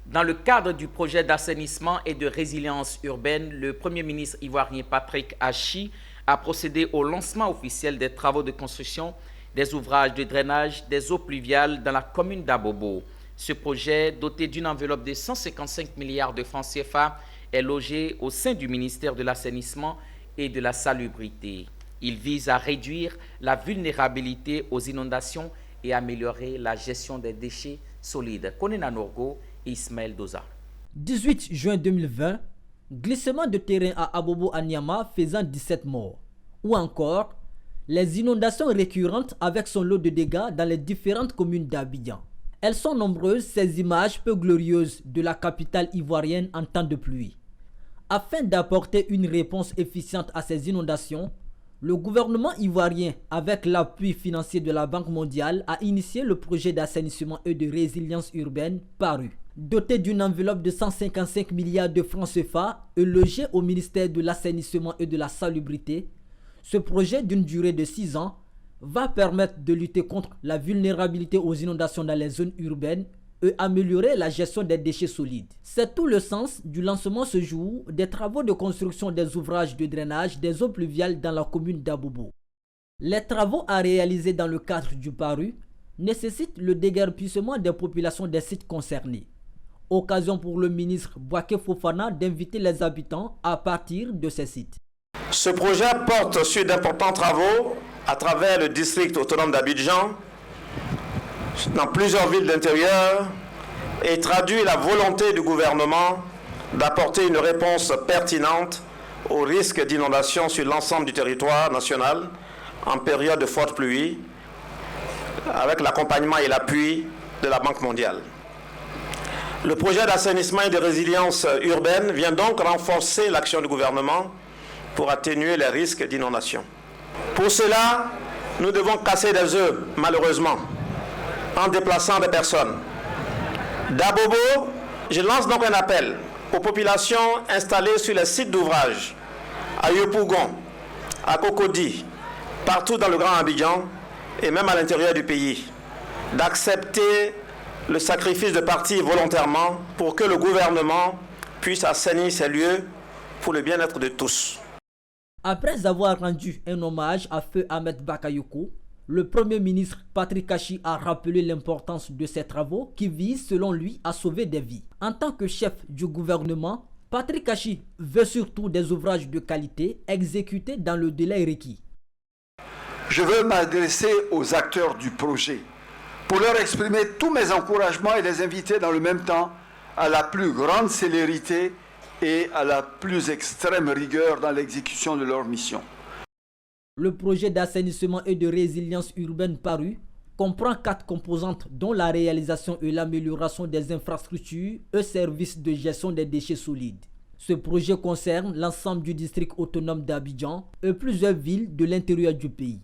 Dans le cadre du projet d'assainissement et de résilience urbaine, le Premier ministre ivoirien Patrick Achi a procédé au lancement officiel des travaux de construction des ouvrages de drainage des eaux pluviales dans la commune d'Abobo. Ce projet, doté d'une enveloppe de 155 milliards de francs CFA, est logé au sein du ministère de l'Assainissement et de la Salubrité. Il vise à réduire la vulnérabilité aux inondations et améliorer la gestion des déchets solides. Konena Norgo et Ismaël Doza. 18 juin 2020, glissement de terrain à Abobo à Niama faisant 17 morts. Ou encore, les inondations récurrentes avec son lot de dégâts dans les différentes communes d'Abidjan. Elles sont nombreuses, ces images peu glorieuses de la capitale ivoirienne en temps de pluie. Afin d'apporter une réponse efficiente à ces inondations, le gouvernement ivoirien, avec l'appui financier de la Banque mondiale, a initié le projet d'assainissement et de résilience urbaine PARU. Doté d'une enveloppe de 155 milliards de francs CFA et logé au ministère de l'Assainissement et de la Salubrité, ce projet d'une durée de 6 ans va permettre de lutter contre la vulnérabilité aux inondations dans les zones urbaines et améliorer la gestion des déchets solides. C'est tout le sens du lancement ce jour des travaux de construction des ouvrages de drainage des eaux pluviales dans la commune d'Abobo. Les travaux à réaliser dans le cadre du PARU nécessitent le déguerpissement des populations des sites concernés. Occasion pour le ministre Bouaké Fofana d'inviter les habitants à partir de ces sites. Ce projet porte sur d'importants travaux à travers le district autonome d'Abidjan, dans plusieurs villes d'intérieur, et traduit la volonté du gouvernement d'apporter une réponse pertinente aux risques d'inondation sur l'ensemble du territoire national en période de forte pluie, avec l'accompagnement et l'appui de la Banque mondiale. Le projet d'assainissement et de résilience urbaine vient donc renforcer l'action du gouvernement pour atténuer les risques d'inondation. Pour cela, nous devons casser des œufs, malheureusement, en déplaçant des personnes. D'Abobo, je lance donc un appel aux populations installées sur les sites d'ouvrage, à Yopougon, à Cocody, partout dans le Grand Abidjan et même à l'intérieur du pays, d'accepter le sacrifice de partir volontairement pour que le gouvernement puisse assainir ces lieux pour le bien-être de tous. Après avoir rendu un hommage à Feu Ahmed Bakayoko, le Premier ministre Patrick Achi a rappelé l'importance de ces travaux qui visent, selon lui, à sauver des vies. En tant que chef du gouvernement, Patrick Achi veut surtout des ouvrages de qualité exécutés dans le délai requis. Je veux m'adresser aux acteurs du projet pour leur exprimer tous mes encouragements et les inviter dans le même temps à la plus grande célérité et à la plus extrême rigueur dans l'exécution de leur mission. Le projet d'assainissement et de résilience urbaine PARU comprend 4 composantes dont la réalisation et l'amélioration des infrastructures et services de gestion des déchets solides. Ce projet concerne l'ensemble du district autonome d'Abidjan et plusieurs villes de l'intérieur du pays.